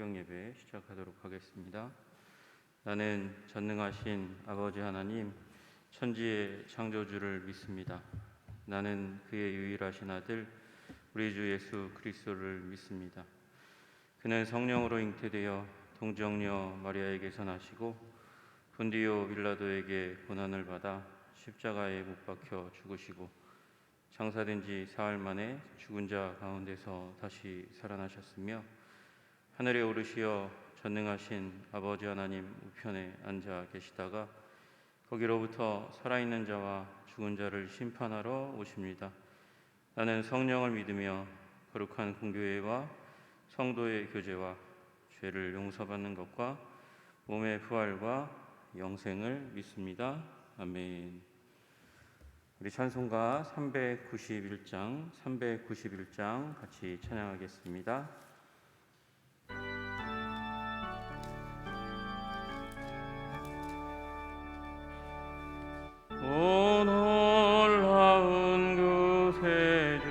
새벽 예배 시작하도록 하겠습니다. 나는 전능하신 아버지 하나님, 천지의 창조주를 믿습니다. 나는 그의 유일하신 아들 우리 주 예수 그리스도를 믿습니다. 그는 성령으로 잉태되어 동정녀 마리아에게서 나시고 본디오 빌라도에게 고난을 받아 십자가에 못 박혀 죽으시고 장사된 지 사흘 만에 죽은 자 가운데서 다시 살아나셨으며 하늘에 오르시어 전능하신 아버지 하나님 우편에 앉아 계시다가 거기로부터 살아있는 자와 죽은 자를 심판하러 오십니다. 나는 성령을 믿으며 거룩한 공교회와 성도의 교제와 죄를 용서받는 것과 몸의 부활과 영생을 믿습니다. 아멘. 우리 찬송가 391장 같이 찬양하겠습니다. 오 놀라운 구세주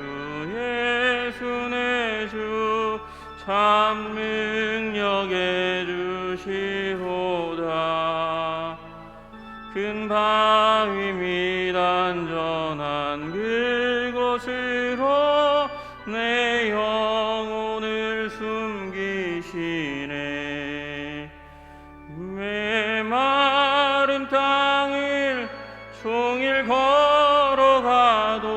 예수 내 주 참 능력의 주시로다. 큰 바위 및 안전한 그곳으로 내 영혼을 숨기시네. 메마른 땅을 종일 걸어가도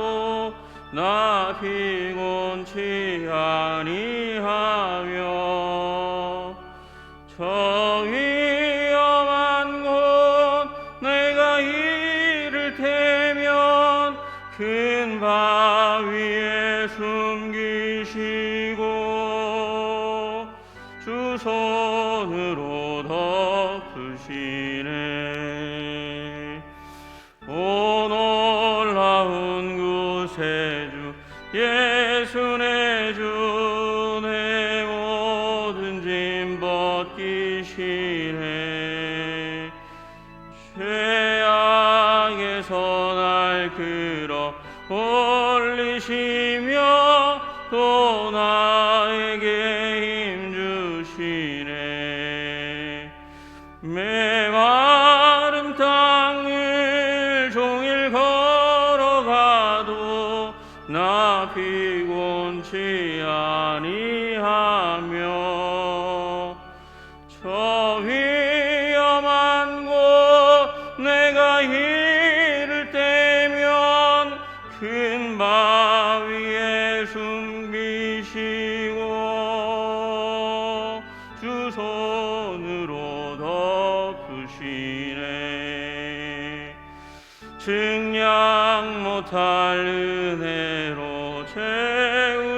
나 피곤치 아니하며 저 위험한 곳 내가 이를 테면 큰 바위에 숨기시고 주 손으로 덮으시네. 오 놀라운 구세주 예수 내 주 내 모든 짐 벗기시네. 죄악에서 날 끌어 올리시며 또 나에게 힘 주시네. 메마른 땅을 종일 걸어가도 나 피곤치 아니하며 저 위험한 곳 내가 이를 때면 큰 바위에 숨기시고 주 손으로 덮으시네. 증량 못할 은혜로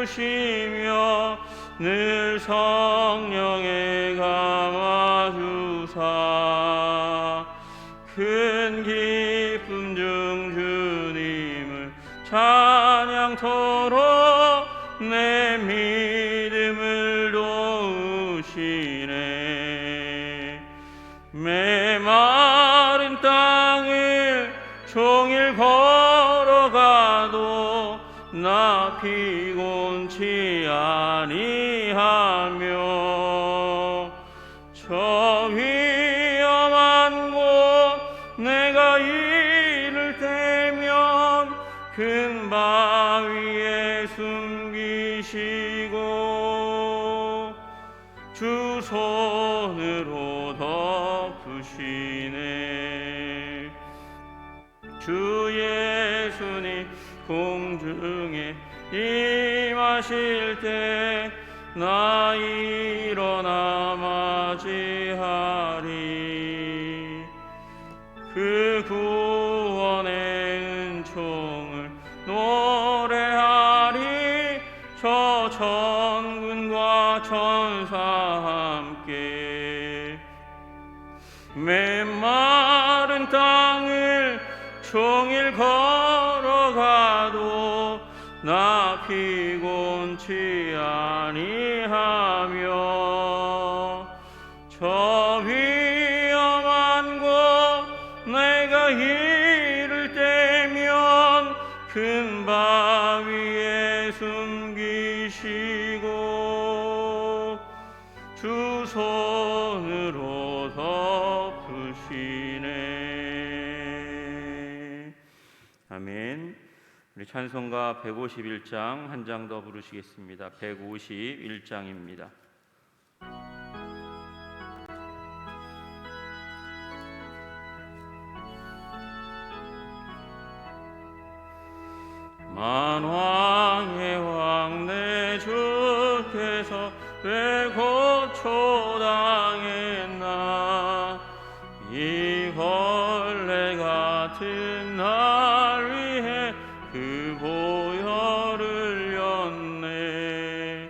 채우시며 늘 성령에 감아주사 큰 기쁨 중 주님을 찬양토록 내 믿음을 도우시네. 메마른 땅을 종일 걸어가도 나 피곤치 아니하며 저 위험한 곳 내가 이를 때면 큰 바위에 숨기시고 주 손으로 덮으시네. 주 예수님 공중에 임하실 때 나 일어나 맞이하리. 그 구원의 은총을 노래하리. 저 천군과 천사 함께 메마른 땅을 종일 걸어가도 나 피곤치 아니하며 저 위험한 곳 내가 이를 때면 큰 바위에 숨기시고 주 두 손으로 덮으시네. 아멘. 우리 찬송가 151장 한 장 더 부르시겠습니다. 151장입니다. 만왕의 왕 내 주께서 왜 고초당했나. 이 벌레 같은 날 위해 그 보혈을 흘렸네.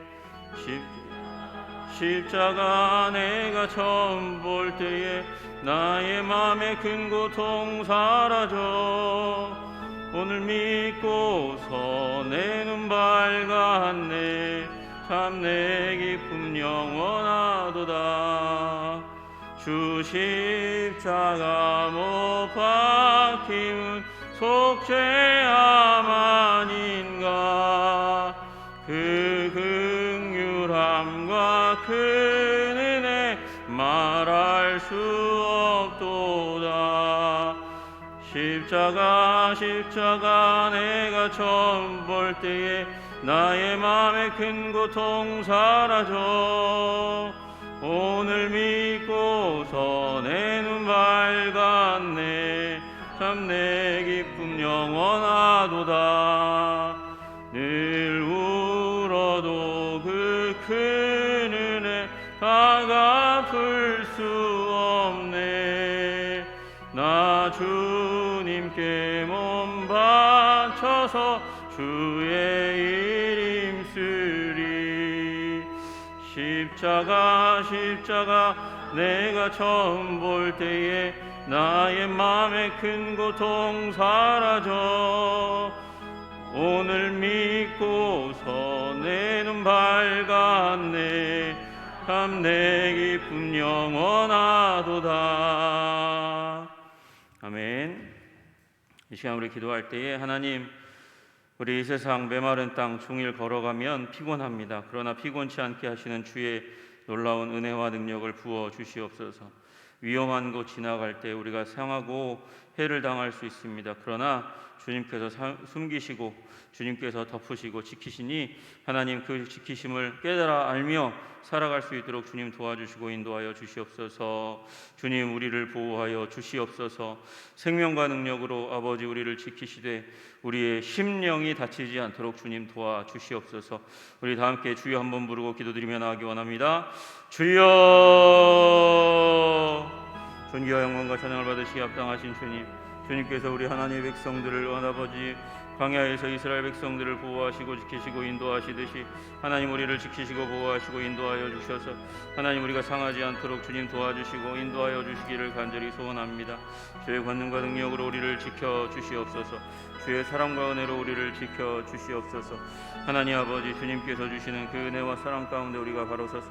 십자가 내가 처음 볼 때에 나의 맘에 큰 고통 사라져. 오늘 믿고서 내 눈 밝았네. 참 내 기쁨 영원하도다. 주 십자가 못 박힘은 속죄함 아닌가. 그 긍휼함과 그 은혜 말할 수 없도다. 십자가 내가 처음 볼 때에 나의 맘에 큰 고통 사라져. 오늘 믿고서 내 눈 밝았네. 참 내 기쁨 영원하도다. 늘 울어도 그 큰 은혜 다 갚을 수 없네. 나 주님께 몸 바쳐서 주의 일 힘쓰리. 십자가 내가 처음 볼 때에 나의 맘에 큰 고통 사라져. 오늘 믿고서 내 눈 밝았네. 참 내 기쁨 영원하도다. 아멘. 이 시간 우리 기도할 때에 하나님, 우리 이 세상 메마른 땅 종일 걸어가면 피곤합니다. 그러나 피곤치 않게 하시는 주의 놀라운 은혜와 능력을 부어 주시옵소서. 위험한 곳 지나갈 때 우리가 상하고 해를 당할 수 있습니다. 그러나 주님께서 숨기시고 주님께서 덮으시고 지키시니 하나님 그 지키심을 깨달아 알며 살아갈 수 있도록 주님 도와주시고 인도하여 주시옵소서. 주님 우리를 보호하여 주시옵소서. 생명과 능력으로 아버지 우리를 지키시되 우리의 심령이 다치지 않도록 주님 도와주시옵소서. 우리 다 함께 주여 한번 부르고 기도드리며 나가기 원합니다. 주여. 존귀와 영광과 찬양을 받으시기 합당하신 주님, 주님께서 우리 하나님의 백성들을 아버지 광야에서 이스라엘 백성들을 보호하시고 지키시고 인도하시듯이 하나님 우리를 지키시고 보호하시고 인도하여 주셔서 하나님 우리가 상하지 않도록 주님 도와주시고 인도하여 주시기를 간절히 소원합니다. 주의 권능과 능력으로 우리를 지켜 주시옵소서. 주의 사랑과 은혜로 우리를 지켜 주시옵소서. 하나님 아버지 주님께서 주시는 그 은혜와 사랑 가운데 우리가 바로 서서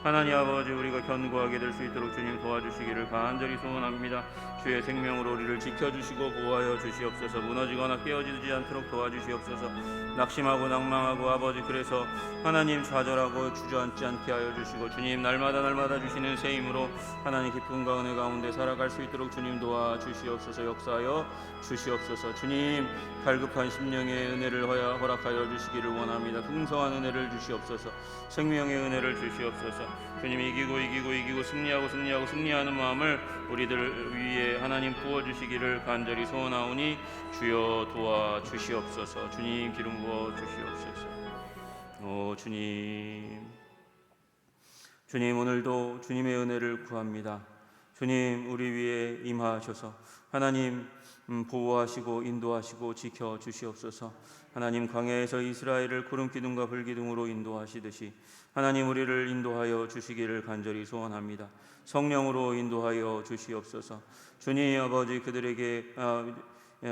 하나님 아버지 우리가 견고하게 될 수 있도록 주님 도와주시기를 간절히 소원합니다. 주의 생명으로 우리를 지켜주시고 보호하여 주시옵소서. 무너지거나 깨어지지 않도록 도와주시옵소서. 낙심하고 낭망하고 아버지 그래서 하나님 좌절하고 주저앉지 않게 하여 주시고 주님 날마다 주시는 새 힘으로 하나님 기쁨과 은혜 가운데 살아갈 수 있도록 주님 도와주시옵소서. 역사하여 주시옵소서. 주님 갈급한 심령의 은혜를 허락하여 주시기를 원합니다. 풍성한 은혜를 주시옵소서. 생명의 은혜를 주시옵소서. 주님 이기고 승리하는 마음을 우리들 위에 하나님 부어주시기를 간절히 소원하오니 주여 도와주시옵소서. 주님 기름 부어 주시옵소서. 오 주님 오늘도 주님의 은혜를 구합니다. 주님 우리 위에 임하셔서 하나님 보호하시고 인도하시고 지켜 주시옵소서. 하나님 광야에서 이스라엘을 구름 기둥과 불 기둥으로 인도하시듯이 하나님 우리를 인도하여 주시기를 간절히 소원합니다. 성령으로 인도하여 주시옵소서. 주님 아버지 그들에게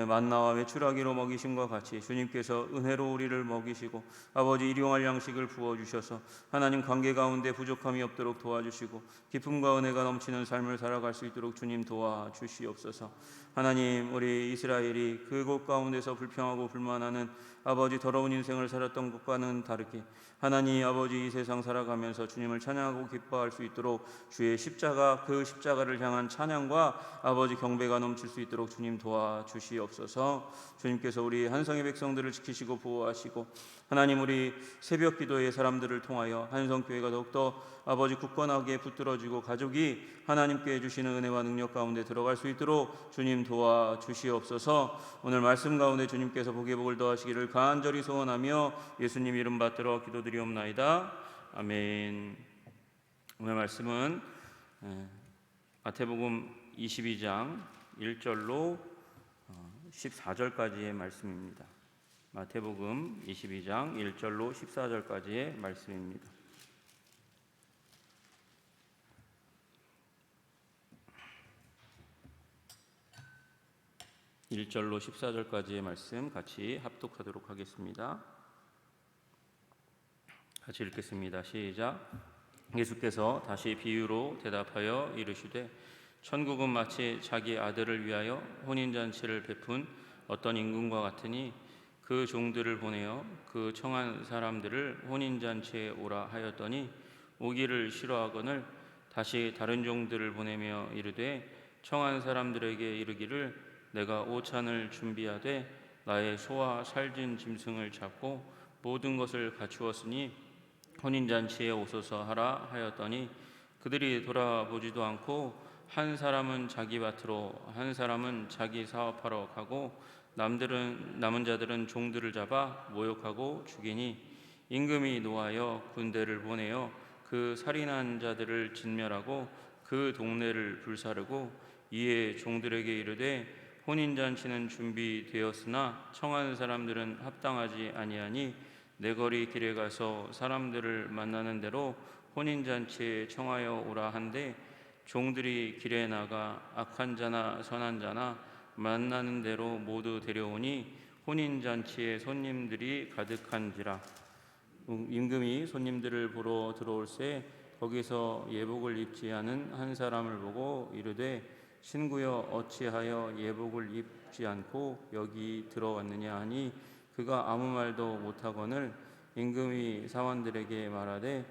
만나와 메추라기로 먹이심과 같이 주님께서 은혜로 우리를 먹이시고 아버지 일용할 양식을 부어주셔서 하나님 관계 가운데 부족함이 없도록 도와주시고 기쁨과 은혜가 넘치는 삶을 살아갈 수 있도록 주님 도와주시옵소서. 하나님 우리 이스라엘이 그곳 가운데서 불평하고 불만하는 아버지 더러운 인생을 살았던 것과는 다르게 하나님 아버지 이 세상 살아가면서 주님을 찬양하고 기뻐할 수 있도록 주의 십자가, 그 십자가를 향한 찬양과 아버지 경배가 넘칠 수 있도록 주님 도와주시옵소서. 주님께서 우리 한성의 백성들을 지키시고 보호하시고 하나님 우리 새벽 기도의 사람들을 통하여 한성교회가 더욱더 아버지 굳건하게 붙들어지고 가족이 하나님께 주시는 은혜와 능력 가운데 들어갈 수 있도록 주님 도와주시옵소서. 오늘 말씀 가운데 주님께서 복의 복을 더하시기를 간절히 소원하며 예수님 이름 받들어 기도드리옵나이다. 아멘. 오늘 말씀은 마태복음 22장 1절로 14절까지의 말씀입니다. 마태복음 22장 1절로 14절까지의 말씀입니다. (1절로) (14절까지의) 말씀 같이 합독하도록 하겠습니다. 같이 읽겠습니다. 시작. 예수께서 다시 비유로 대답하여 이르시되 천국은 마치 자기 아들을 위하여 혼인잔치를 베푼 어떤 임금과 같으니 그 종들을 보내어 그 청한 사람들을 혼인잔치에 오라 하였더니 오기를 싫어하거늘 다시 다른 종들을 보내며 이르되 청한 사람들에게 이르기를 내가 오찬을 준비하되 나의 소와 살진 짐승을 잡고 모든 것을 갖추었으니 혼인잔치에 오소서 하라 하였더니 그들이 돌아보지도 않고 한 사람은 자기 밭으로 한 사람은 자기 사업하러 가고 남은 자들은 종들을 잡아 모욕하고 죽이니 임금이 노하여 군대를 보내어 그 살인한 자들을 진멸하고 그 동네를 불사르고 이에 종들에게 이르되 혼인잔치는 준비되었으나 청한 사람들은 합당하지 아니하니 내거리 길에 가서 사람들을 만나는 대로 혼인잔치에 청하여 오라 한데 종들이 길에 나가 악한 자나 선한 자나 만나는 대로 모두 데려오니 혼인잔치에 손님들이 가득한지라. 임금이 손님들을 보러 들어올새 거기서 예복을 입지 않은 한 사람을 보고 이르되 신구여 어찌하여 예복을 입지 않고 여기 들어왔느냐 하니 그가 아무 말도 못하거늘 임금이 사원들에게 말하되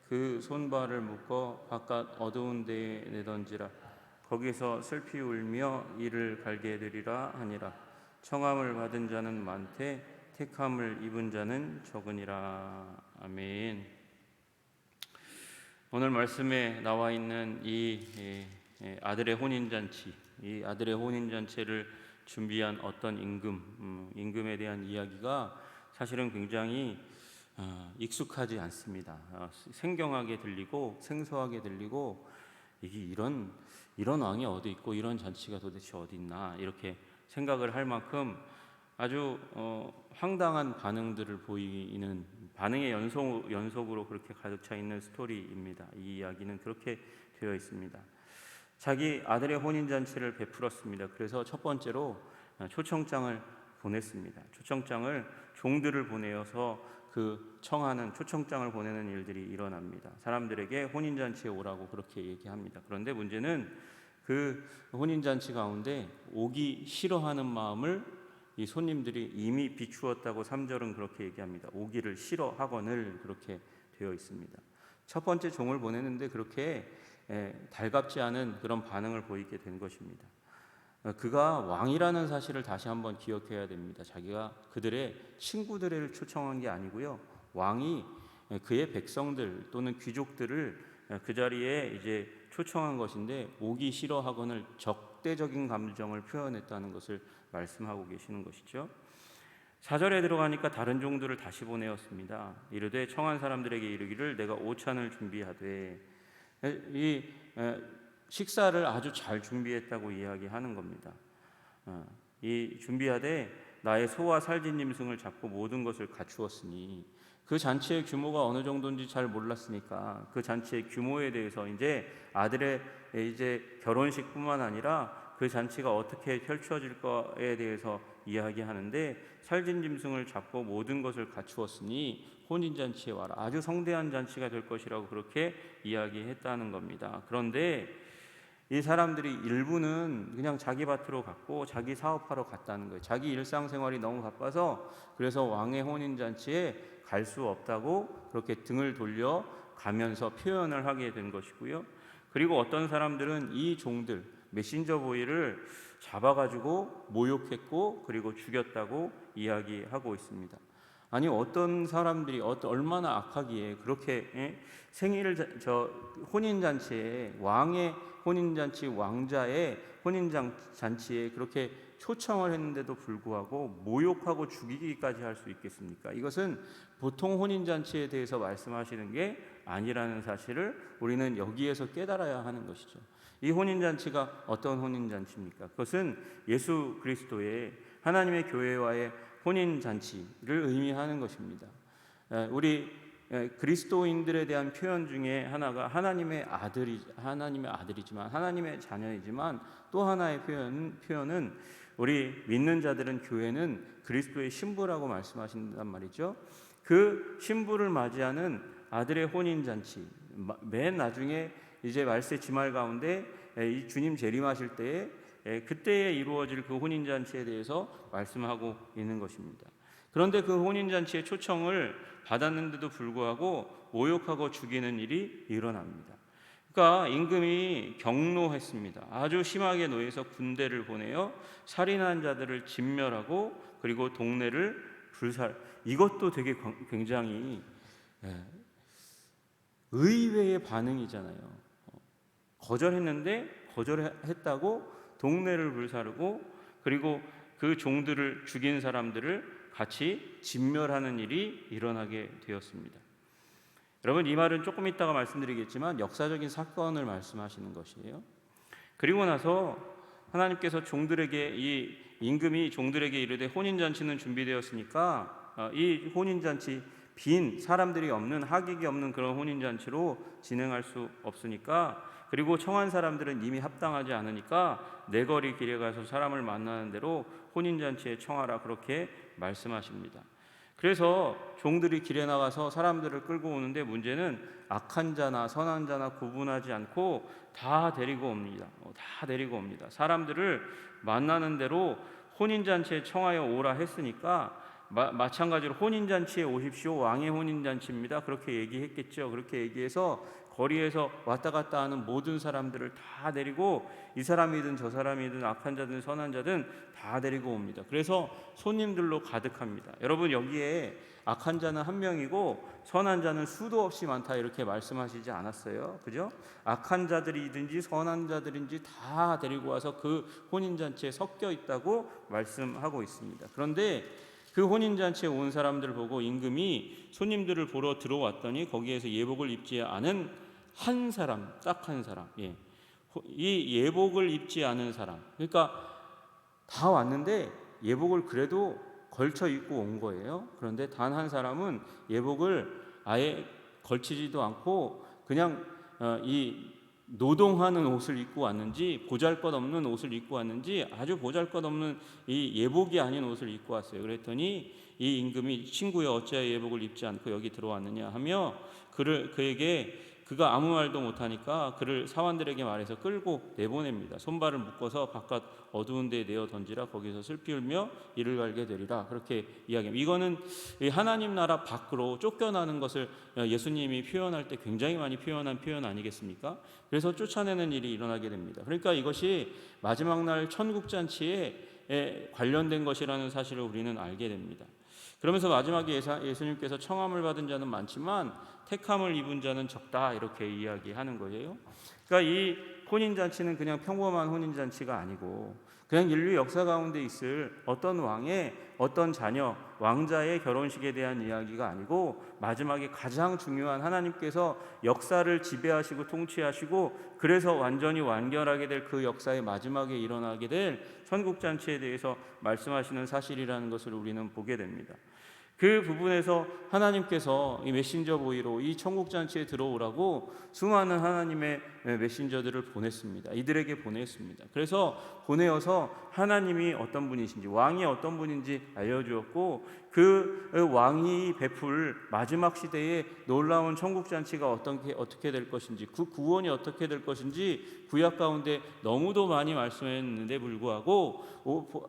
그 손발을 묶어 바깥 어두운 데에 내던지라. 거기서 슬피 울며 이를 갈게 되리라 하니라. 청함을 받은 자는 많되 택함을 입은 자는 적으니라. 아멘. 오늘 말씀에 나와 있는 이 아들의 혼인잔치, 이 아들의 혼인잔치를 준비한 어떤 임금에 대한 이야기가 사실은 굉장히 익숙하지 않습니다. 생경하게 들리고 생소하게 들리고 이게 이런 왕이 어디 있고 이런 잔치가 도대체 어디 있나 이렇게 생각을 할 만큼 아주 황당한 반응들을 보이는 반응의 연속으로 그렇게 가득 차 있는 스토리입니다. 이 이야기는 그렇게 되어 있습니다. 자기 아들의 혼인잔치를 베풀었습니다. 그래서 첫 번째로 초청장을 보냈습니다. 초청장을 종들을 보내어서 그 청하는 초청장을 보내는 일들이 일어납니다. 사람들에게 혼인잔치에 오라고 그렇게 얘기합니다. 그런데 문제는 그 혼인잔치 가운데 오기 싫어하는 마음을 이 손님들이 이미 비추었다고 3절은 그렇게 얘기합니다. 오기를 싫어하거늘 그렇게 되어 있습니다. 첫 번째 종을 보내는데 그렇게 달갑지 않은 그런 반응을 보이게 된 것입니다. 그가 왕이라는 사실을 다시 한번 기억해야 됩니다. 자기가 그들의 친구들을 초청한 게 아니고요. 왕이 그의 백성들 또는 귀족들을 그 자리에 이제 초청한 것인데 오기 싫어하거늘 적대적인 감정을 표현했다는 것을 말씀하고 계시는 것이죠. 4절에 들어가니까 다른 종들을 다시 보내었습니다. 이르되 청한 사람들에게 이르기를 내가 오찬을 준비하되 이 식사를 아주 잘 준비했다고 이야기하는 겁니다. 이 준비하되 나의 소와 살진 짐승을 잡고 모든 것을 갖추었으니 그 잔치의 규모가 어느 정도인지 잘 몰랐으니까 그 잔치의 규모에 대해서 이제 아들의 이제 결혼식뿐만 아니라 그 잔치가 어떻게 펼쳐질 거에 대해서 이야기하는데 살진 짐승을 잡고 모든 것을 갖추었으니 혼인잔치에 와라. 아주 성대한 잔치가 될 것이라고 그렇게 이야기했다는 겁니다. 그런데 이 사람들이 일부는 그냥 자기 밭으로 갔고 자기 사업하러 갔다는 거예요. 자기 일상생활이 너무 바빠서 그래서 왕의 혼인잔치에 갈 수 없다고 그렇게 등을 돌려 가면서 표현을 하게 된 것이고요. 그리고 어떤 사람들은 이 종들 메신저 보이를 잡아가지고 모욕했고 그리고 죽였다고 이야기하고 있습니다. 아니 어떤 사람들이 얼마나 악하기에 그렇게 생일을 혼인잔치에 왕의 혼인잔치 왕자의 혼인잔치에 그렇게 초청을 했는데도 불구하고 모욕하고 죽이기까지 할 수 있겠습니까? 이것은 보통 혼인잔치에 대해서 말씀하시는 게 아니라는 사실을 우리는 여기에서 깨달아야 하는 것이죠. 이 혼인잔치가 어떤 혼인잔치입니까? 그것은 예수 그리스도의 하나님의 교회와의 혼인잔치를 의미하는 것입니다. 우리 그리스도인들에 대한 표현 중에 하나가 하나님의 아들이지만 하나님의 자녀이지만 또 하나의 표현은 우리 믿는 자들은 교회는 그리스도의 신부라고 말씀하신단 말이죠. 그 신부를 맞이하는 아들의 혼인잔치, 맨 나중에 이제 말세 지말 가운데 이 주님 재림하실 때에 그때에 이루어질 그 혼인잔치에 대해서 말씀하고 있는 것입니다. 그런데 그 혼인잔치의 초청을 받았는데도 불구하고 모욕하고 죽이는 일이 일어납니다. 그러니까 임금이 경노했습니다. 아주 심하게 노해서 군대를 보내어 살인한 자들을 진멸하고 그리고 동네를 이것도 되게 굉장히 의외의 반응이잖아요. 거절했다고 동네를 불사르고 그리고 그 종들을 죽인 사람들을 같이 진멸하는 일이 일어나게 되었습니다. 여러분, 이 말은 조금 이따가 말씀드리겠지만 역사적인 사건을 말씀하시는 것이에요. 그리고 나서 하나님께서 이 임금이 종들에게 이르되 혼인잔치는 준비되었으니까 이 혼인잔치 빈 사람들이 없는 하객이 없는 그런 혼인잔치로 진행할 수 없으니까 그리고 청한 사람들은 이미 합당하지 않으니까 내거리 길에 가서 사람을 만나는 대로 혼인잔치에 청하라 그렇게 말씀하십니다. 그래서 종들이 길에 나가서 사람들을 끌고 오는데 문제는 악한 자나 선한 자나 구분하지 않고 다 데리고 옵니다. 사람들을 만나는 대로 혼인잔치에 청하여 오라 했으니까 마찬가지로 혼인잔치에 오십시오. 왕의 혼인잔치입니다. 그렇게 얘기했겠죠. 그렇게 얘기해서 거리에서 왔다 갔다 하는 모든 사람들을 다 데리고 이 사람이든 저 사람이든 악한 자든 선한 자든 다 데리고 옵니다. 그래서 손님들로 가득합니다. 여러분, 여기에 악한 자는 한 명이고 선한 자는 수도 없이 많다 이렇게 말씀하시지 않았어요? 그죠? 악한 자들이든지 선한 자들인지 다 데리고 와서 그 혼인잔치에 섞여 있다고 말씀하고 있습니다. 그런데 그 혼인잔치에 온 사람들 보고 임금이 손님들을 보러 들어왔더니 거기에서 예복을 입지 않은 한 사람, 딱 한 사람, 이 예복을 입지 않은 사람, 그러니까 다 왔는데 예복을 그래도 걸쳐 입고 온 거예요. 그런데 단 한 사람은 예복을 아예 걸치지도 않고 그냥 이 노동하는 옷을 입고 왔는지 보잘것없는 옷을 입고 왔는지 아주 보잘것없는 이 예복이 아닌 옷을 입고 왔어요. 그랬더니 이 임금이 친구여 어찌하여 예복을 입지 않고 여기 들어왔느냐 하며 그에게 그가 아무 말도 못하니까 그를 사환들에게 말해서 끌고 내보냅니다. 손발을 묶어서 바깥 어두운 데에 내어 던지라 거기서 슬피 울며 이를 갈게 되리라 그렇게 이야기합니다. 이거는 하나님 나라 밖으로 쫓겨나는 것을 예수님이 표현할 때 굉장히 많이 표현한 표현 아니겠습니까? 그래서 쫓아내는 일이 일어나게 됩니다. 그러니까 이것이 마지막 날 천국잔치에 관련된 것이라는 사실을 우리는 알게 됩니다. 그러면서 마지막에 예수님께서 청함을 받은 자는 많지만 택함을 입은 자는 적다 이렇게 이야기하는 거예요. 그러니까 이 혼인잔치는 그냥 평범한 혼인잔치가 아니고 그냥 인류 역사 가운데 있을 어떤 왕의 어떤 자녀, 왕자의 결혼식에 대한 이야기가 아니고 마지막에 가장 중요한 하나님께서 역사를 지배하시고 통치하시고 그래서 완전히 완결하게 될 그 역사의 마지막에 일어나게 될 천국잔치에 대해서 말씀하시는 사실이라는 것을 우리는 보게 됩니다. 그 부분에서 하나님께서 이 메신저 보이로 이 천국잔치에 들어오라고 수많은 하나님의 메신저들을 보냈습니다. 이들에게 보냈습니다. 그래서 보내어서 하나님이 어떤 분이신지, 왕이 어떤 분인지 알려주었고, 그 왕이 베풀 마지막 시대에 놀라운 천국잔치가 어떻게 될 것인지, 그 구원이 어떻게 될 것인지 구약 가운데 너무도 많이 말씀했는데 불구하고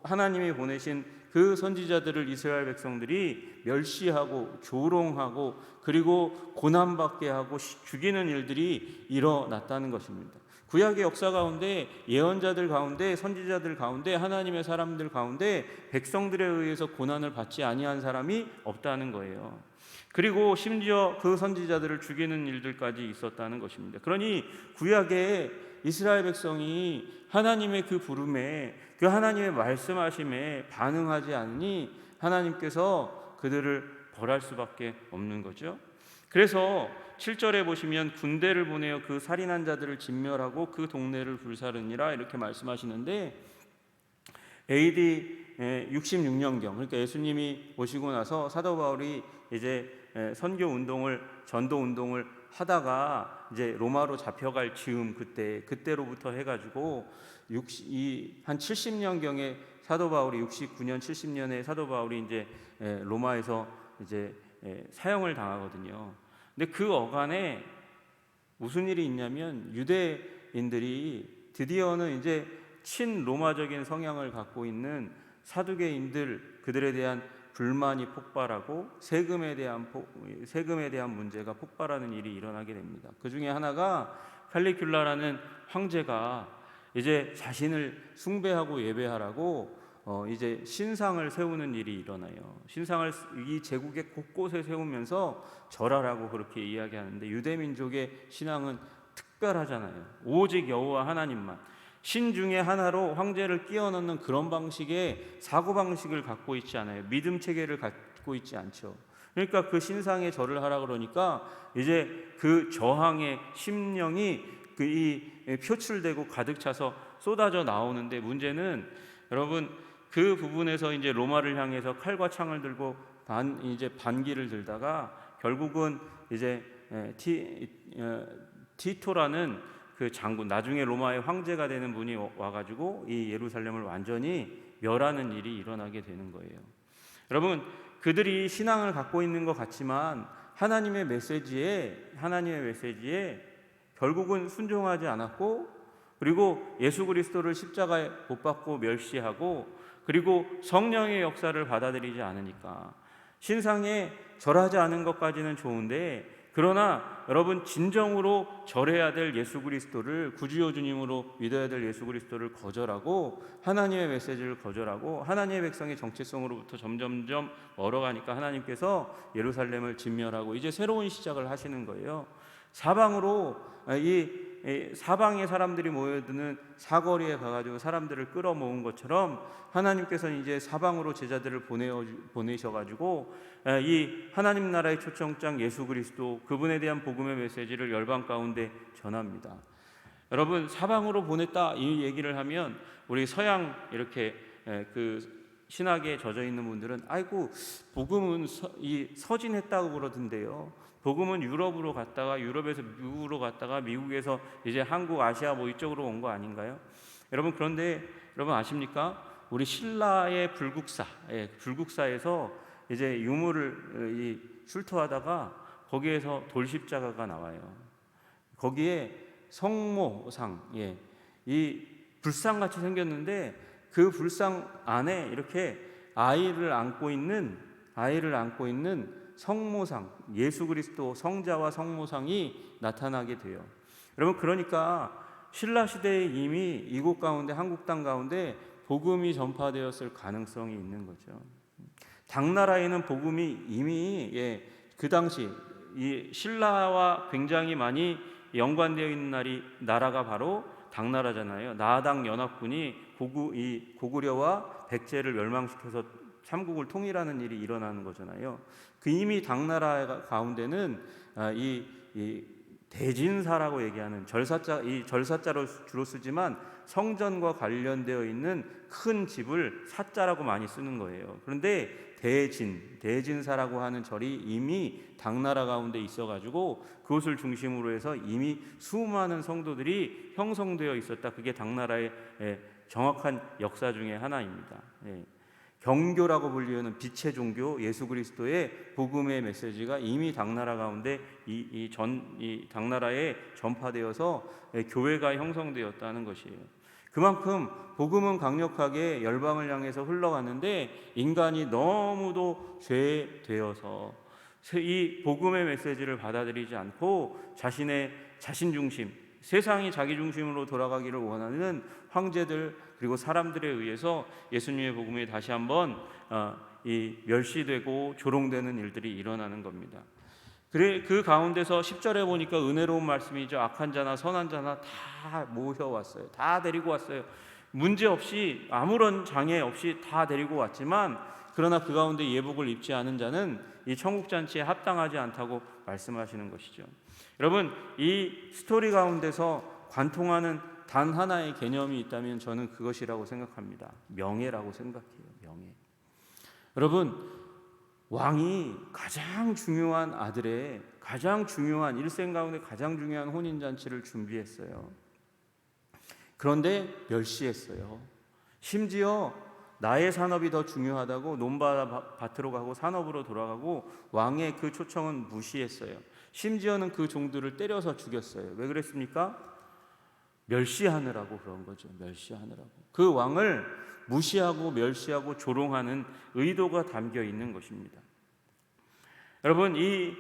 하나님이 보내신 그 선지자들을 이스라엘 백성들이 멸시하고 조롱하고 그리고 고난받게 하고 죽이는 일들이 일어났다는 것입니다. 구약의 역사 가운데 예언자들 가운데 선지자들 가운데 하나님의 사람들 가운데 백성들에 의해서 고난을 받지 아니한 사람이 없다는 거예요. 그리고 심지어 그 선지자들을 죽이는 일들까지 있었다는 것입니다. 그러니 구약의 이스라엘 백성이 하나님의 그 부름에, 그 하나님의 말씀하심에 반응하지 않으니 하나님께서 그들을 벌할 수밖에 없는 거죠. 그래서 7절에 보시면 군대를 보내어 그 살인한 자들을 진멸하고 그 동네를 불사르니라 이렇게 말씀하시는데, AD 66년경, 그러니까 예수님이 오시고 나서 사도 바울이 이제 선교 운동을, 전도 운동을 하다가 이제 로마로 잡혀갈 즈음, 그때로부터 해가지고 한 70년경에 사도 바울이 69년 70년에 사도 바울이 이제 로마에서 이제 사형을 당하거든요. 근데 그 어간에 무슨 일이 있냐면 유대인들이 드디어는 이제 친로마적인 성향을 갖고 있는 사두개인들, 그들에 대한 불만이 폭발하고 세금에 대한 문제가 폭발하는 일이 일어나게 됩니다. 그 중에 하나가 칼리큘라라는 황제가 이제 자신을 숭배하고 예배하라고 이제 신상을 세우는 일이 일어나요. 신상을 이 제국의 곳곳에 세우면서 절하라고 그렇게 이야기하는데, 유대민족의 신앙은 특별하잖아요. 오직 여호와 하나님만, 신 중에 하나로 황제를 끼워 넣는 그런 방식의 사고방식을 갖고 있지 않아요. 믿음 체계를 갖고 있지 않죠. 그러니까 그 신상에 절을 하라 그러니까 이제 그 저항의 심령이 표출되고 가득 차서 쏟아져 나오는데, 문제는 여러분 그 부분에서 이제 로마를 향해서 칼과 창을 들고 반기를 들다가 결국은 이제 티토라는 그 장군, 나중에 로마의 황제가 되는 분이 와가지고 이 예루살렘을 완전히 멸하는 일이 일어나게 되는 거예요. 여러분, 그들이 신앙을 갖고 있는 것 같지만 하나님의 메시지에 결국은 순종하지 않았고, 그리고 예수 그리스도를 십자가에 못 박고 멸시하고, 그리고 성령의 역사를 받아들이지 않으니까 신상에 절하지 않은 것까지는 좋은데, 그러나 여러분 진정으로 절해야 될 예수 그리스도를, 구주요 주님으로 믿어야 될 예수 그리스도를 거절하고 하나님의 메시지를 거절하고 하나님의 백성의 정체성으로부터 점점점 멀어가니까 하나님께서 예루살렘을 진멸하고 이제 새로운 시작을 하시는 거예요. 사방으로 사방의 사람들이 모여드는 사거리에 가가지고 사람들을 끌어모은 것처럼 하나님께서는 이제 사방으로 제자들을 보내셔가지고 이 하나님 나라의 초청장 예수 그리스도, 그분에 대한 복음의 메시지를 열방 가운데 전합니다. 여러분, 사방으로 보냈다 이 얘기를 하면 우리 서양 이렇게 그 신학에 젖어 있는 분들은 아이고 복음은 서진했다고 그러던데요. 복음은 유럽으로 갔다가 유럽에서 미국으로 갔다가 미국에서 이제 한국, 아시아 뭐 이쪽으로 온 거 아닌가요? 여러분, 그런데 여러분 아십니까? 우리 신라의 불국사에서 이제 유물을 출토하다가 거기에서 돌십자가가 나와요. 거기에 성모상, 이 불상같이 생겼는데 그 불상 안에 이렇게 아이를 안고 있는 성모상, 예수 그리스도 성자와 성모상이 나타나게 돼요. 여러분, 그러니까 신라 시대에 이미 이곳 가운데, 한국 땅 가운데 복음이 전파되었을 가능성이 있는 거죠. 당나라에는 복음이 이미 그 당시 이 신라와 굉장히 많이 연관되어 있는 나라가 바로 당나라잖아요. 나당 연합군이 고구려와 백제를 멸망시켜서 삼국을 통일하는 일이 일어나는 거잖아요. 그 이미 당나라 가운데는 이 대진사라고 얘기하는 절사자로 주로 쓰지만 성전과 관련되어 있는 큰 집을 사자라고 많이 쓰는 거예요. 그런데 대진사라고 하는 절이 이미 당나라 가운데 있어가지고 그것을 중심으로 해서 이미 수많은 성도들이 형성되어 있었다. 그게 당나라의 정확한 역사 중에 하나입니다. 경교라고 불리는 빛의 종교 예수 그리스도의 복음의 메시지가 이미 당나라 가운데 이 당나라에 전파되어서 교회가 형성되었다는 것이에요. 그만큼 복음은 강력하게 열방을 향해서 흘러갔는데 인간이 너무도 죄되어서 이 복음의 메시지를 받아들이지 않고 자신 중심, 세상이 자기 중심으로 돌아가기를 원하는 황제들 그리고 사람들에 의해서 예수님의 복음이 다시 한번 멸시되고 조롱되는 일들이 일어나는 겁니다. 그 가운데서 10절에 보니까 은혜로운 말씀이죠. 악한 자나 선한 자나 다 모셔왔어요. 다 데리고 왔어요. 문제없이 아무런 장애 없이 다 데리고 왔지만 그러나 그 가운데 예복을 입지 않은 자는 이 천국잔치에 합당하지 않다고 말씀하시는 것이죠. 여러분, 이 스토리 가운데서 관통하는 단 하나의 개념이 있다면 저는 그것이라고 생각합니다. 명예라고 생각해요. 명예. 여러분, 왕이 가장 중요한 아들의 가장 중요한 일생 가운데 가장 중요한 혼인잔치를 준비했어요. 그런데 멸시했어요. 심지어 나의 산업이 더 중요하다고 논밭으로 가고 산업으로 돌아가고 왕의 그 초청은 무시했어요. 심지어는 그 종들을 때려서 죽였어요. 왜 그랬습니까? 멸시하느라고 그런 거죠. 멸시하느라고. 그 왕을 무시하고 멸시하고 조롱하는 의도가 담겨 있는 것입니다. 여러분, 이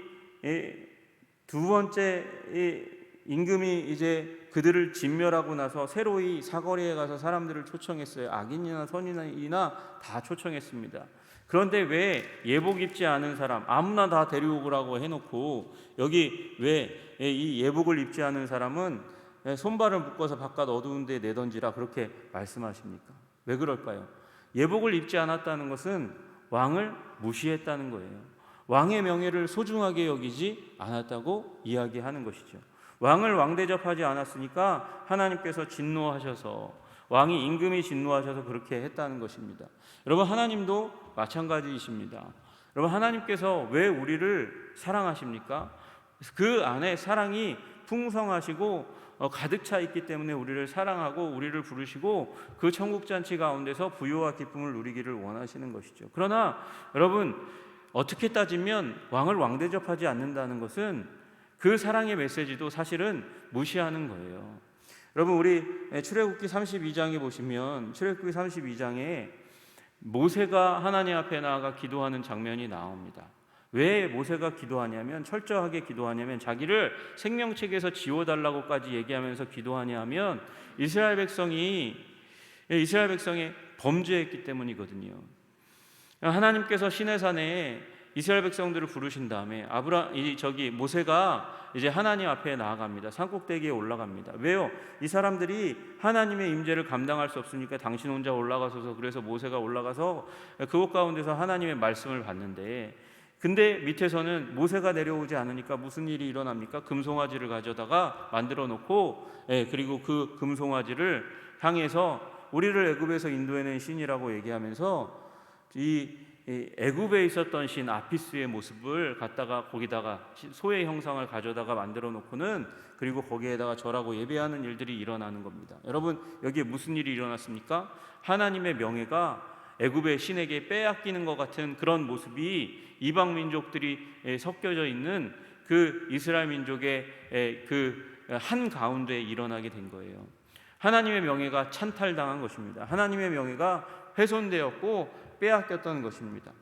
두 번째 임금이 이제 그들을 진멸하고 나서 새로이 사거리에 가서 사람들을 초청했어요. 악인이나 선인이나 다 초청했습니다. 그런데 왜 예복 입지 않은 사람 아무나 다 데려오라고 해놓고 여기 왜 이 예복을 입지 않은 사람은 손발을 묶어서 바깥 어두운 데 내던지라 그렇게 말씀하십니까? 왜 그럴까요? 예복을 입지 않았다는 것은 왕을 무시했다는 거예요. 왕의 명예를 소중하게 여기지 않았다고 이야기하는 것이죠. 왕을 왕대접하지 않았으니까 하나님께서 진노하셔서 왕이 임금이 진노하셔서 그렇게 했다는 것입니다. 여러분, 하나님도 마찬가지이십니다. 여러분, 하나님께서 왜 우리를 사랑하십니까? 그 안에 사랑이 풍성하시고 가득 차 있기 때문에 우리를 사랑하고 우리를 부르시고 그 천국잔치 가운데서 부요와 기쁨을 누리기를 원하시는 것이죠. 그러나 여러분, 어떻게 따지면 왕을 왕대접하지 않는다는 것은 그 사랑의 메시지도 사실은 무시하는 거예요. 여러분, 우리 출애굽기 32장에 보시면 출애굽기 32장에 모세가 하나님 앞에 나아가 기도하는 장면이 나옵니다. 왜 모세가 기도하냐면 철저하게 기도하냐면 자기를 생명책에서 지워달라고까지 얘기하면서 기도하냐면 이스라엘 백성이 범죄했기 때문이거든요. 하나님께서 시내산에 이스라엘 백성들을 부르신 다음에 모세가 이제 하나님 앞에 나아갑니다. 산꼭대기에 올라갑니다. 왜요? 이 사람들이 하나님의 임재를 감당할 수 없으니까 당신 혼자 올라가소서. 그래서 모세가 올라가서 그곳 가운데서 하나님의 말씀을 받는데, 근데 밑에서는 모세가 내려오지 않으니까 무슨 일이 일어납니까? 금송아지를 가져다가 만들어 놓고, 그리고 그 금송아지를 향해서 우리를 애굽에서 인도해낸 신이라고 얘기하면서 이 애굽에 있었던 신 아피스의 모습을 갖다가 거기다가 소의 형상을 가져다가 만들어 놓고는 그리고 거기에다가 절하고 예배하는 일들이 일어나는 겁니다. 여러분, 여기에 무슨 일이 일어났습니까? 하나님의 명예가 애굽의 신에게 빼앗기는 것 같은 그런 모습이 이방 민족들이 섞여져 있는 그 이스라엘 민족의 그 한 가운데에 일어나게 된 거예요. 하나님의 명예가 찬탈당한 것입니다. 하나님의 명예가 훼손되었고 빼앗겼던 것입니다.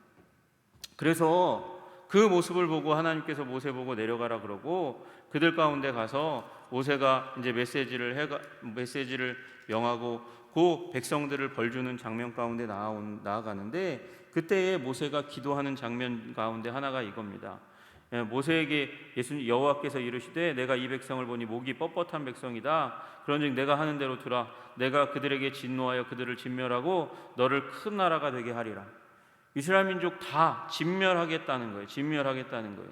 그래서 그 모습을 보고 하나님께서 모세 보고 내려가라 그러고 그들 가운데 가서 모세가 이제 메시지를 명하고 그 백성들을 벌주는 장면 가운데 나아가는데 그때에 모세가 기도하는 장면 가운데 하나가 이겁니다. 모세에게 여호와께서 이르시되 내가 이 백성을 보니 목이 뻣뻣한 백성이다. 그런즉 내가 하는 대로 두라. 내가 그들에게 진노하여 그들을 진멸하고 너를 큰 나라가 되게 하리라. 이스라엘 민족 다 진멸하겠다는 거예요. 진멸하겠다는 거예요.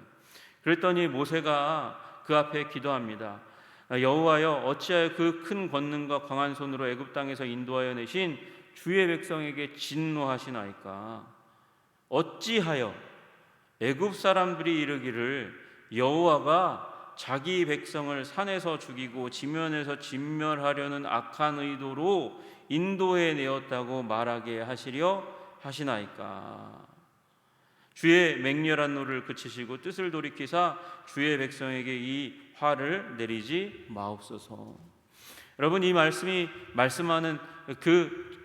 그랬더니 모세가 그 앞에 기도합니다. 여호와여, 어찌하여 그 큰 권능과 강한 손으로 애굽 땅에서 인도하여 내신 주의 백성에게 진노하시나이까. 어찌하여 애굽 사람들이 이르기를 여호와가 자기 백성을 산에서 죽이고 지면에서 진멸하려는 악한 의도로 인도해 내었다고 말하게 하시려 하시나이까. 주의 맹렬한 노를 그치시고 뜻을 돌이키사 주의 백성에게 이 화를 내리지 마옵소서. 여러분, 이 말씀이 말씀하는 그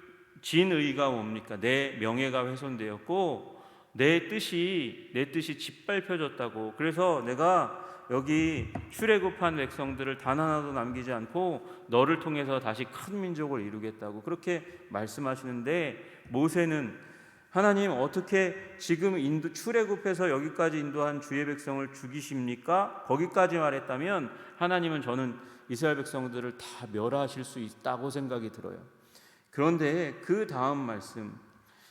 진의가 뭡니까? 내 명예가 훼손되었고 내 뜻이 짓밟혀졌다고. 그래서 내가 여기 출애굽한 백성들을 단 하나도 남기지 않고 너를 통해서 다시 큰 민족을 이루겠다고 그렇게 말씀하시는데, 모세는 하나님 어떻게 지금 출애굽해서 여기까지 인도한 주의 백성을 죽이십니까? 거기까지 말했다면 하나님은 저는 이스라엘 백성들을 다 멸하실 수 있다고 생각이 들어요. 그런데 그 다음 말씀,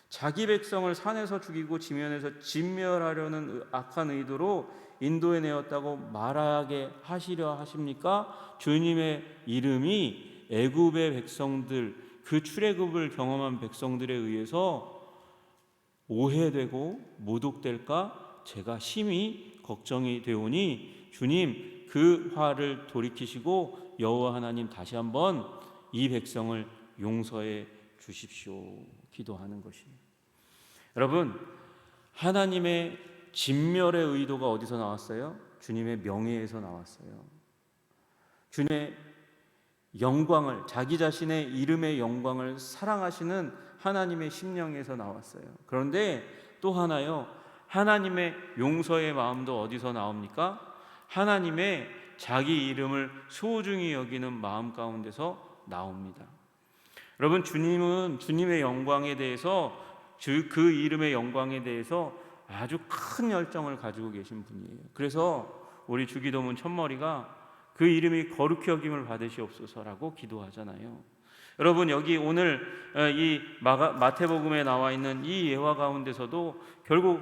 자기 백성을 산에서 죽이고 지면에서 진멸하려는 악한 의도로 인도해 내었다고 말하게 하시려 하십니까? 주님의 이름이 애굽의 백성들, 그 출애굽을 경험한 백성들에 의해서 오해되고 모독될까 제가 심히 걱정이 되오니 주님 그 화를 돌이키시고 여호와 하나님 다시 한번 이 백성을 용서해 주십시오 기도하는 것입니다. 여러분, 하나님의 진멸의 의도가 어디서 나왔어요? 주님의 명예에서 나왔어요. 주님의 영광을, 자기 자신의 이름의 영광을 사랑하시는 하나님의 심령에서 나왔어요. 그런데 또 하나요, 하나님의 용서의 마음도 어디서 나옵니까? 하나님의 자기 이름을 소중히 여기는 마음 가운데서 나옵니다. 여러분, 주님은 주님의 영광에 대해서, 그 이름의 영광에 대해서 아주 큰 열정을 가지고 계신 분이에요. 그래서 우리 주기도문 첫머리가 그 이름이 거룩히 여김을 받으시옵소서라고 기도하잖아요. 여러분, 여기 오늘 이 마태복음에 나와 있는 이 예화 가운데서도 결국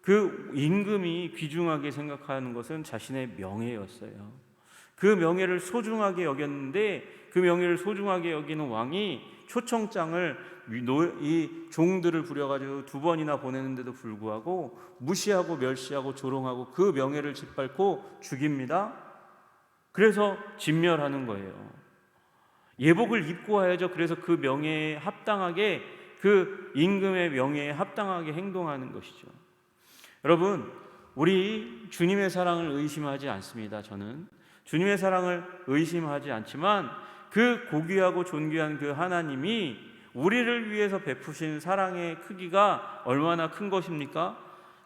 그 임금이 귀중하게 생각하는 것은 자신의 명예였어요. 그 명예를 소중하게 여겼는데, 그 명예를 소중하게 여기는 왕이 초청장을 이 종들을 부려가지고 2번이나 보내는데도 불구하고 무시하고 멸시하고 조롱하고 그 명예를 짓밟고 죽입니다. 그래서 진멸하는 거예요. 예복을 입고 와야죠. 그래서 그 명예에 합당하게, 그 임금의 명예에 합당하게 행동하는 것이죠. 여러분, 우리 주님의 사랑을 의심하지 않습니다. 저는 주님의 사랑을 의심하지 않지만 그 고귀하고 존귀한 그 하나님이 우리를 위해서 베푸신 사랑의 크기가 얼마나 큰 것입니까?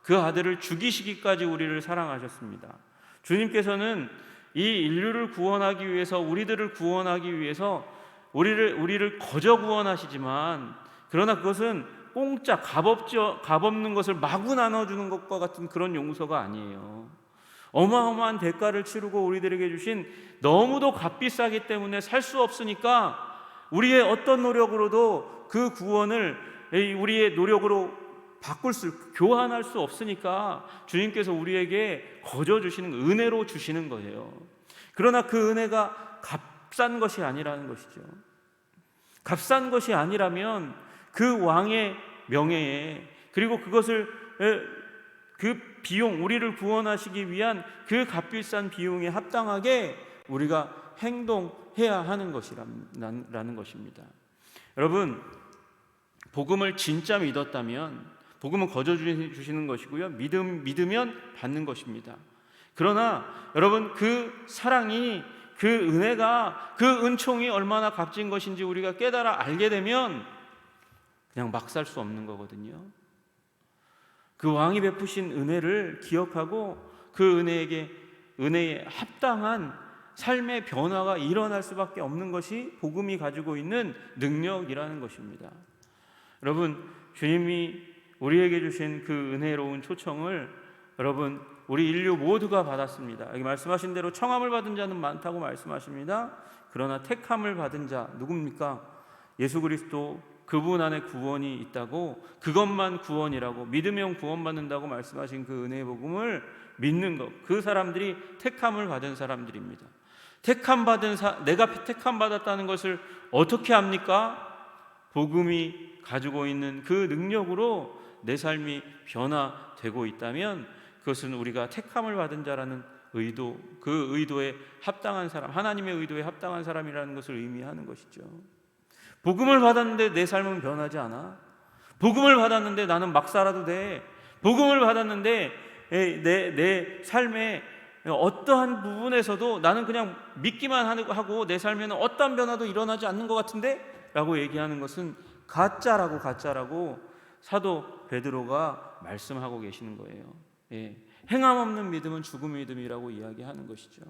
그 아들을 죽이시기까지 우리를 사랑하셨습니다. 주님께서는 이 인류를 구원하기 위해서, 우리들을 구원하기 위해서 우리를 거저 구원하시지만, 그러나 그것은 공짜 값없는 것을 마구 나눠주는 것과 같은 그런 용서가 아니에요. 어마어마한 대가를 치르고 우리들에게 주신, 너무도 값비싸기 때문에 살 수 없으니까 우리의 어떤 노력으로도 그 구원을 우리의 노력으로 교환할 수 없으니까 주님께서 우리에게 거저 주시는, 은혜로 주시는 거예요. 그러나 그 은혜가 값싼 것이 아니라는 것이죠. 값싼 것이 아니라면 그 왕의 명예에, 그리고 그것을, 그 비용, 우리를 구원하시기 위한 그 값비싼 비용에 합당하게 우리가 행동해야 하는 것이라는 것입니다. 여러분, 복음을 진짜 믿었다면, 복음은 거저 주시는 것이고요, 믿으면 받는 것입니다. 그러나 여러분, 그 사랑이, 그 은혜가, 그 은총이 얼마나 값진 것인지 우리가 깨달아 알게 되면 그냥 막 살 수 없는 거거든요. 그 왕이 베푸신 은혜를 기억하고 그 은혜에 합당한 삶의 변화가 일어날 수밖에 없는 것이 복음이 가지고 있는 능력이라는 것입니다. 여러분, 주님이 우리에게 주신 그 은혜로운 초청을 여러분, 우리 인류 모두가 받았습니다. 여기 말씀하신 대로 청함을 받은 자는 많다고 말씀하십니다. 그러나 택함을 받은 자 누굽니까? 예수 그리스도, 그분 안에 구원이 있다고, 그것만 구원이라고, 믿으면 구원받는다고 말씀하신 그 은혜의 복음을 믿는 것, 그 사람들이 택함을 받은 사람들입니다. 내가 택함 받았다는 것을 어떻게 합니까? 복음이 가지고 있는 그 능력으로 내 삶이 변화되고 있다면 그것은 우리가 택함을 받은 자라는 의도, 그 의도에 합당한 사람, 하나님의 의도에 합당한 사람이라는 것을 의미하는 것이죠. 복음을 받았는데 내 삶은 변하지 않아. 복음을 받았는데 나는 막 살아도 돼. 복음을 받았는데 내 삶에 어떠한 부분에서도 나는 그냥 믿기만 하고 내 삶에는 어떠한 변화도 일어나지 않는 것 같은데? 라고 얘기하는 것은 가짜라고 사도 베드로가 말씀하고 계시는 거예요. 행함 없는 믿음은 죽음의 믿음이라고 이야기하는 것이죠.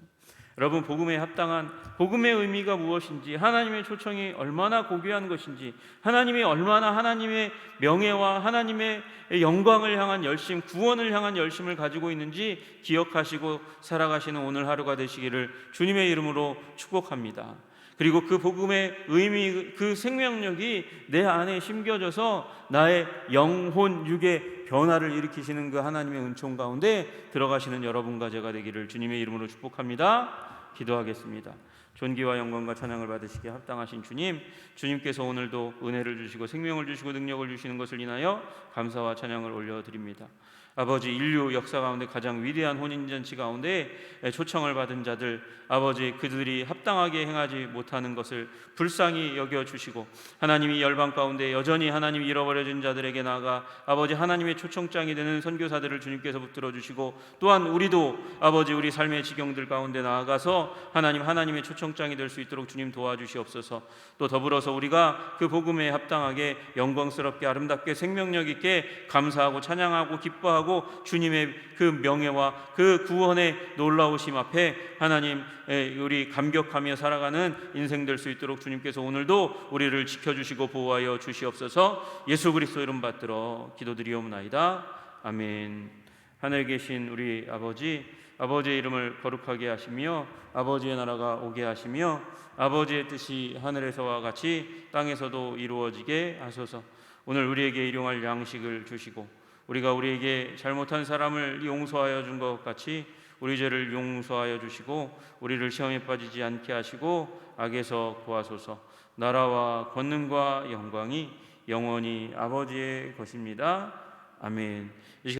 여러분, 복음에 합당한 복음의 의미가 무엇인지, 하나님의 초청이 얼마나 고귀한 것인지, 하나님이 얼마나 하나님의 명예와 하나님의 영광을 향한 열심, 구원을 향한 열심을 가지고 있는지 기억하시고 살아가시는 오늘 하루가 되시기를 주님의 이름으로 축복합니다. 그리고 그 복음의 의미, 그 생명력이 내 안에 심겨져서 나의 영혼, 육의 변화를 일으키시는 그 하나님의 은총 가운데 들어가시는 여러분과 제가 되기를 주님의 이름으로 축복합니다. 기도하겠습니다. 존귀와 영광과 찬양을 받으시기에 합당하신 주님, 주님께서 오늘도 은혜를 주시고 생명을 주시고 능력을 주시는 것을 인하여 감사와 찬양을 올려드립니다. 아버지, 인류 역사 가운데 가장 위대한 혼인잔치 가운데 초청을 받은 자들, 아버지, 그들이 합당하게 행하지 못하는 것을 불쌍히 여겨주시고 하나님이 열방 가운데 여전히 하나님이 잃어버려진 자들에게 나아가 아버지 하나님의 초청장이 되는 선교사들을 주님께서 붙들어 주시고, 또한 우리도 아버지 우리 삶의 지경들 가운데 나아가서 하나님의 초청장이 될 수 있도록 주님 도와주시옵소서. 또 더불어서 우리가 그 복음에 합당하게 영광스럽게 아름답게 생명력 있게 감사하고 찬양하고 기뻐하고 주님의 그 명예와 그 구원의 놀라우심 앞에 하나님 우리 감격하며 살아가는 인생 될 수 있도록 주님께서 오늘도 우리를 지켜주시고 보호하여 주시옵소서. 예수 그리스도 이름 받들어 기도드리옵나이다. 아멘. 하늘에 계신 우리 아버지의 이름을 거룩하게 하시며 아버지의 나라가 오게 하시며 아버지의 뜻이 하늘에서와 같이 땅에서도 이루어지게 하소서. 오늘 우리에게 일용할 양식을 주시고 우리가 우리에게 잘못한 사람을 용서하여 준 것 같이 우리 죄를 용서하여 주시고 우리를 시험에 빠지지 않게 하시고 악에서 구하소서. 나라와 권능과 영광이 영원히 아버지의 것입니다. 아멘.